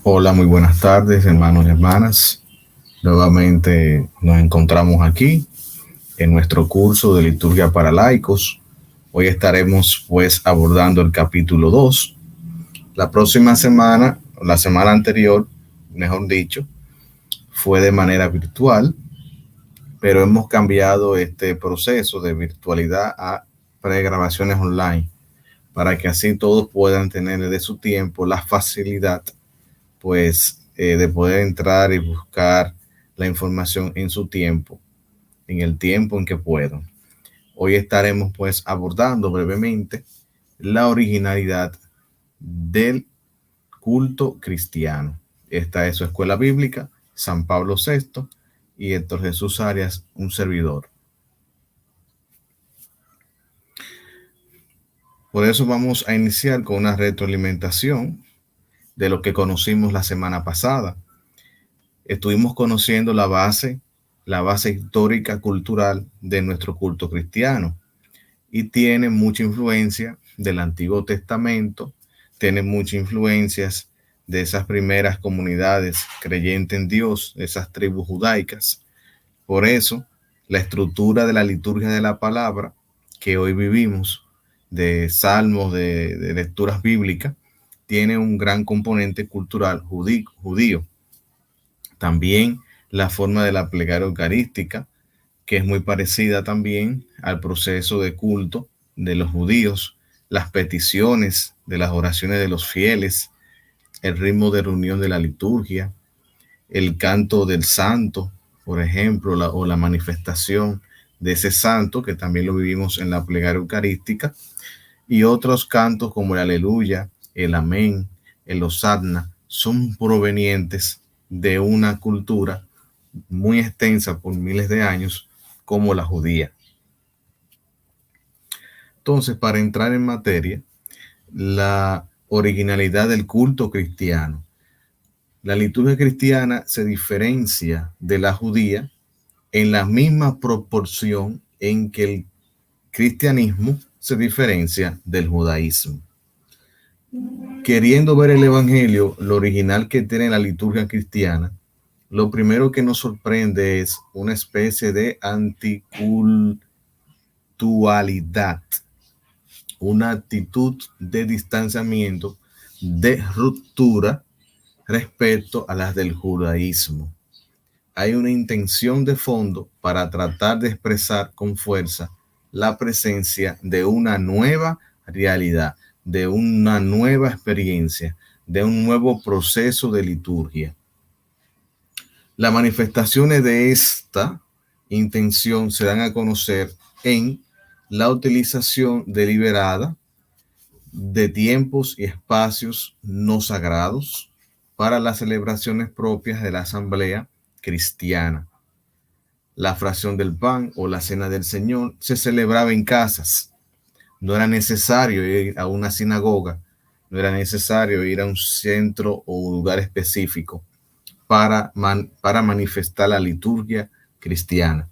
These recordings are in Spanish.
Hola, muy buenas tardes, hermanos y hermanas. Nuevamente nos encontramos aquí en nuestro curso de liturgia para laicos. Hoy estaremos pues abordando el capítulo 2. La próxima semana, la semana anterior, mejor dicho, fue de manera virtual, pero hemos cambiado este proceso de virtualidad a pregrabaciones online para que así todos puedan tener de su tiempo la facilidad de poder entrar y buscar la información en su tiempo, en el tiempo en que puedan. Hoy estaremos pues abordando brevemente la originalidad del culto cristiano. Esta es su escuela bíblica, San Pablo VI y Héctor Jesús Arias, un servidor. Por eso vamos a iniciar con una retroalimentación de lo que conocimos la semana pasada. Estuvimos conociendo la base histórica cultural de nuestro culto cristiano y tiene mucha influencia del Antiguo Testamento, tiene muchas influencias de esas primeras comunidades creyentes en Dios, esas tribus judaicas. Por eso, la estructura de la liturgia de la palabra que hoy vivimos, de salmos, de lecturas bíblicas, tiene un gran componente cultural judío. También la forma de la plegaria eucarística, que es muy parecida también al proceso de culto de los judíos, las peticiones de las oraciones de los fieles, el ritmo de reunión de la liturgia, el canto del santo, por ejemplo, o la manifestación de ese santo, que también lo vivimos en la plegaria eucarística, y otros cantos como el aleluya, el amén, el hosanna, son provenientes de una cultura muy extensa por miles de años como la judía. Entonces, para entrar en materia, la originalidad del culto cristiano. La liturgia cristiana se diferencia de la judía en la misma proporción en que el cristianismo se diferencia del judaísmo. Queriendo ver el evangelio, lo original que tiene la liturgia cristiana, lo primero que nos sorprende es una especie de anticultualidad, una actitud de distanciamiento, de ruptura respecto a las del judaísmo. Hay una intención de fondo para tratar de expresar con fuerza la presencia de una nueva realidad, de una nueva experiencia, de un nuevo proceso de liturgia. Las manifestaciones de esta intención se dan a conocer en la utilización deliberada de tiempos y espacios no sagrados para las celebraciones propias de la asamblea cristiana. La fracción del pan o la cena del Señor se celebraba en casas. No era necesario ir a una sinagoga, no era necesario ir a un centro o lugar específico para manifestar la liturgia cristiana.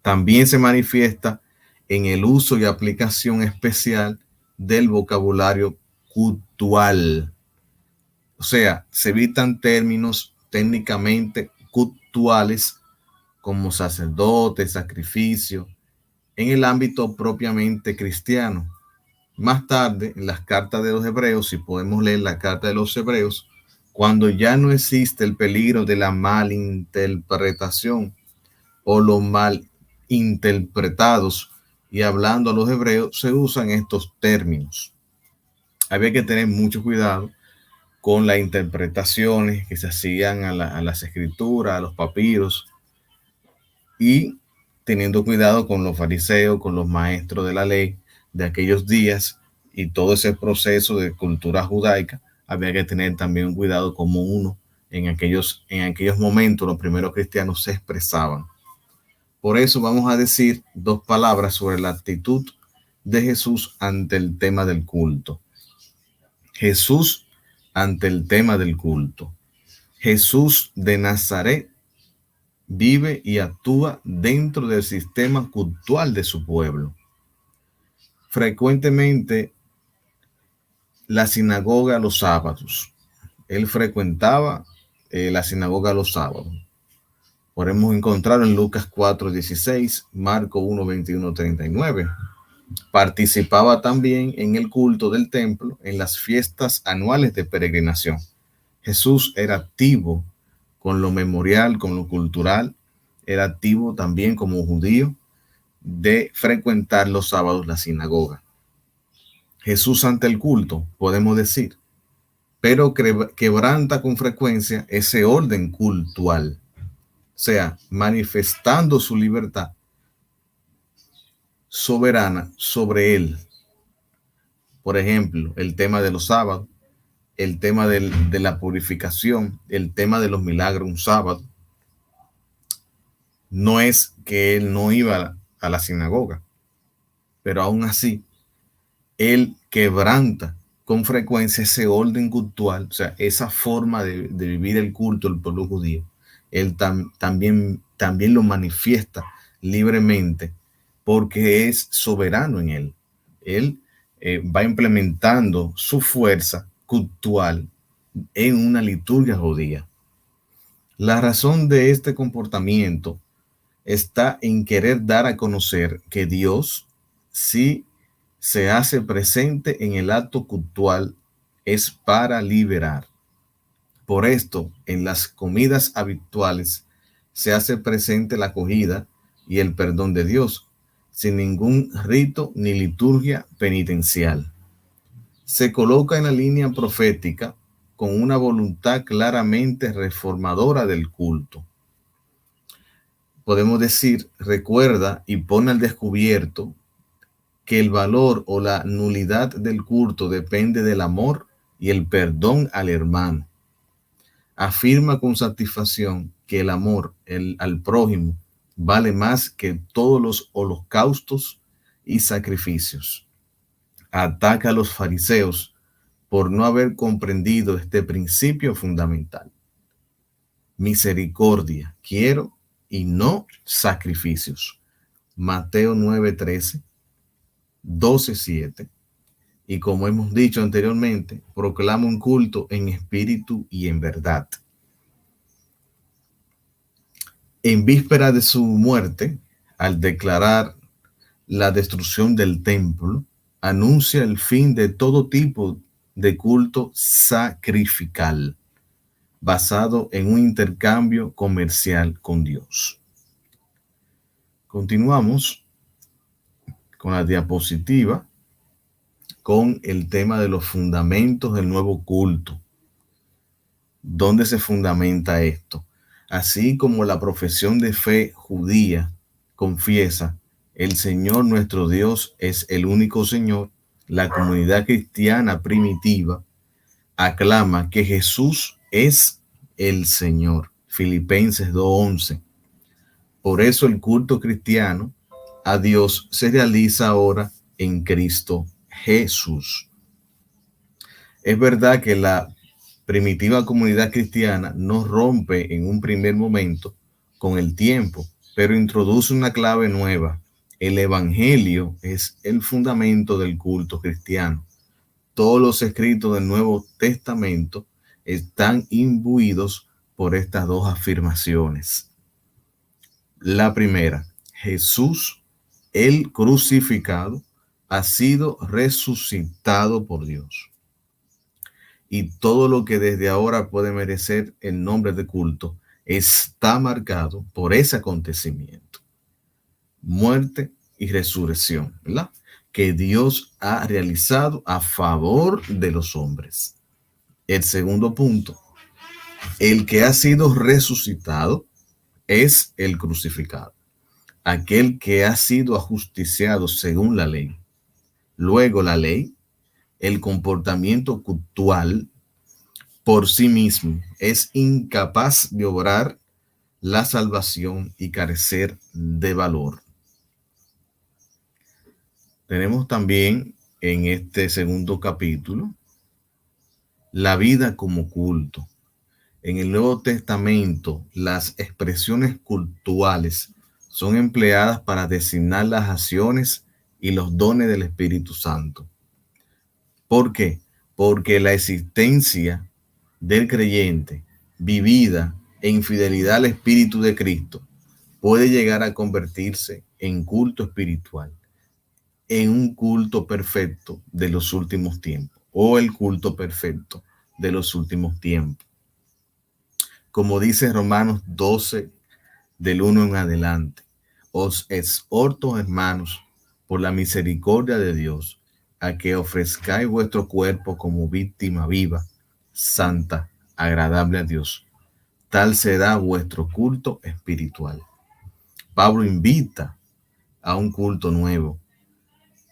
También se manifiesta en el uso y aplicación especial del vocabulario cultual. O sea, se evitan términos técnicamente cultuales como sacerdote, sacrificio, en el ámbito propiamente cristiano. Más tarde, en las cartas de los hebreos, si podemos leer la carta de los hebreos, cuando ya no existe el peligro de la malinterpretación o los mal interpretados, y hablando a los hebreos, se usan estos términos. Había que tener mucho cuidado con las interpretaciones que se hacían a las escrituras, a los papiros, y teniendo cuidado con los fariseos, con los maestros de la ley de aquellos días y todo ese proceso de cultura judaica, había que tener también cuidado como uno en aquellos momentos los primeros cristianos se expresaban. Por eso vamos a decir dos palabras sobre la actitud de Jesús ante el tema del culto. Jesús ante el tema del culto. Jesús de Nazaret vive y actúa dentro del sistema cultural de su pueblo. Frecuentemente la sinagoga los sábados, Él frecuentaba la sinagoga los sábados. Podemos encontrarlo en Lucas 4:16, Marco 1:21-39. Participaba también en el culto del templo, en las fiestas anuales de peregrinación. Jesús era activo con lo memorial, con lo cultural, era activo también como judío de frecuentar los sábados la sinagoga. Jesús ante el culto, podemos decir, pero quebranta con frecuencia ese orden cultual, o sea, manifestando su libertad soberana sobre él. Por ejemplo, el tema de los sábados, el tema de la purificación, el tema de los milagros un sábado. No es que él no iba a la sinagoga, pero aún así, él quebranta con frecuencia ese orden cultural, o sea, esa forma de vivir el culto del pueblo judío. Él también lo manifiesta libremente porque es soberano en él. Él va implementando su fuerza cultural en una liturgia judía. La razón de este comportamiento está en querer dar a conocer que Dios sí se hace presente en el acto cultual, es para liberar. Por esto, en las comidas habituales se hace presente la acogida y el perdón de Dios, sin ningún rito ni liturgia penitencial. Se coloca en la línea profética con una voluntad claramente reformadora del culto. Podemos decir, recuerda y pone al descubierto que el valor o la nulidad del culto depende del amor y el perdón al hermano. Afirma con satisfacción que el amor al prójimo vale más que todos los holocaustos y sacrificios. Ataca a los fariseos por no haber comprendido este principio fundamental. Misericordia quiero y no sacrificios. Mateo 9:13, 12:7. Y como hemos dicho anteriormente, proclama un culto en espíritu y en verdad. En víspera de su muerte, al declarar la destrucción del templo, anuncia el fin de todo tipo de culto sacrificial, basado en un intercambio comercial con Dios. Continuamos con la diapositiva con el tema de los fundamentos del nuevo culto. ¿Dónde se fundamenta esto? Así como la profesión de fe judía confiesa, el Señor nuestro Dios es el único Señor, la comunidad cristiana primitiva aclama que Jesús es el Señor. Filipenses 2:11. Por eso el culto cristiano a Dios se realiza ahora en Cristo Jesús. Es verdad que la primitiva comunidad cristiana no rompe en un primer momento con el tiempo, pero introduce una clave nueva. El evangelio es el fundamento del culto cristiano. Todos los escritos del Nuevo Testamento están imbuidos por estas dos afirmaciones. La primera, Jesús, el crucificado, ha sido resucitado por Dios. Y todo lo que desde ahora puede merecer el nombre de culto está marcado por ese acontecimiento. Muerte y resurrección, ¿verdad? Que Dios ha realizado a favor de los hombres. El segundo punto, el que ha sido resucitado es el crucificado, aquel que ha sido ajusticiado según la ley. Luego la ley, el comportamiento cultual por sí mismo es incapaz de obrar la salvación y carecer de valor. Tenemos también en este segundo capítulo la vida como culto. En el Nuevo Testamento, las expresiones cultuales son empleadas para designar las acciones y los dones del Espíritu Santo. ¿Por qué? Porque la existencia del creyente vivida en fidelidad al Espíritu de Cristo puede llegar a convertirse en culto espiritual, en un culto perfecto de los últimos tiempos o el culto perfecto de los últimos tiempos. Como dice Romanos 12, del 1 en adelante, os exhorto, hermanos, por la misericordia de Dios, a que ofrezcáis vuestro cuerpo como víctima viva, santa, agradable a Dios. Tal será vuestro culto espiritual. Pablo invita a un culto nuevo.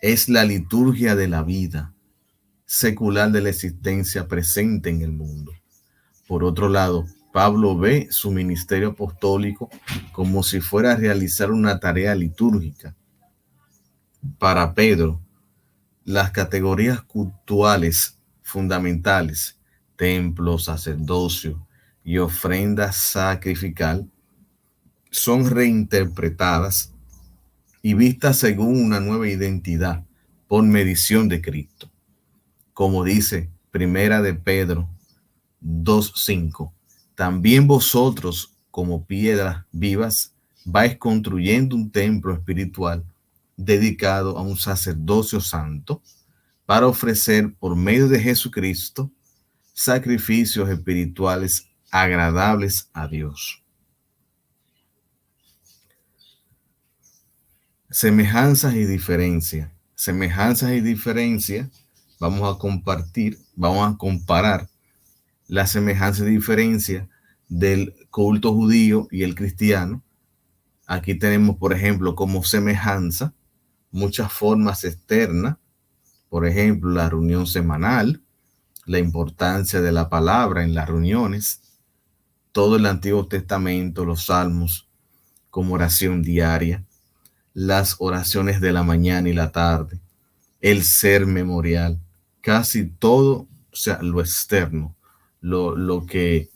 Es la liturgia de la vida secular de la existencia presente en el mundo. Por otro lado, Pablo ve su ministerio apostólico como si fuera a realizar una tarea litúrgica. Para Pedro, las categorías cultuales fundamentales, templo, sacerdocio y ofrenda sacrificial, son reinterpretadas y vistas según una nueva identidad por medición de Cristo. Como dice Primera de Pedro 2:5, también vosotros como piedras vivas vais construyendo un templo espiritual dedicado a un sacerdocio santo para ofrecer por medio de Jesucristo sacrificios espirituales agradables a Dios. Semejanzas y diferencias. Semejanzas y diferencias. Vamos a comparar las semejanzas y diferencias del culto judío y el cristiano. Aquí tenemos, por ejemplo, como semejanza muchas formas externas, por ejemplo, la reunión semanal, la importancia de la palabra en las reuniones, todo el Antiguo Testamento, los salmos como oración diaria, las oraciones de la mañana y la tarde, el ser memorial, casi todo, o sea, lo externo, lo que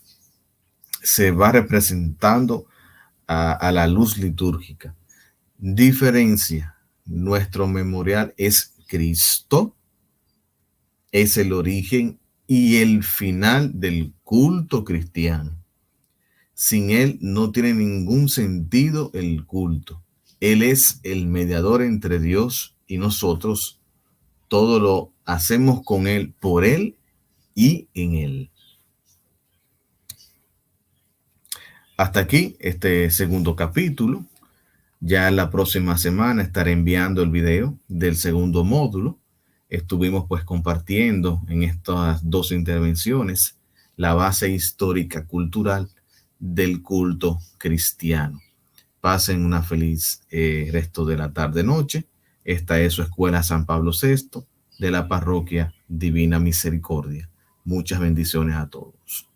se va representando a la luz litúrgica. Diferencia, nuestro memorial es Cristo, es el origen y el final del culto cristiano. Sin él no tiene ningún sentido el culto. Él es el mediador entre Dios y nosotros. Todo lo hacemos con él, por él y en él. Hasta aquí este segundo capítulo. Ya la próxima semana estaré enviando el video del segundo módulo. Estuvimos pues compartiendo en estas dos intervenciones la base histórica cultural del culto cristiano. Pasen una feliz resto de la tarde-noche. Esta es su escuela San Pablo VI de la parroquia Divina Misericordia. Muchas bendiciones a todos.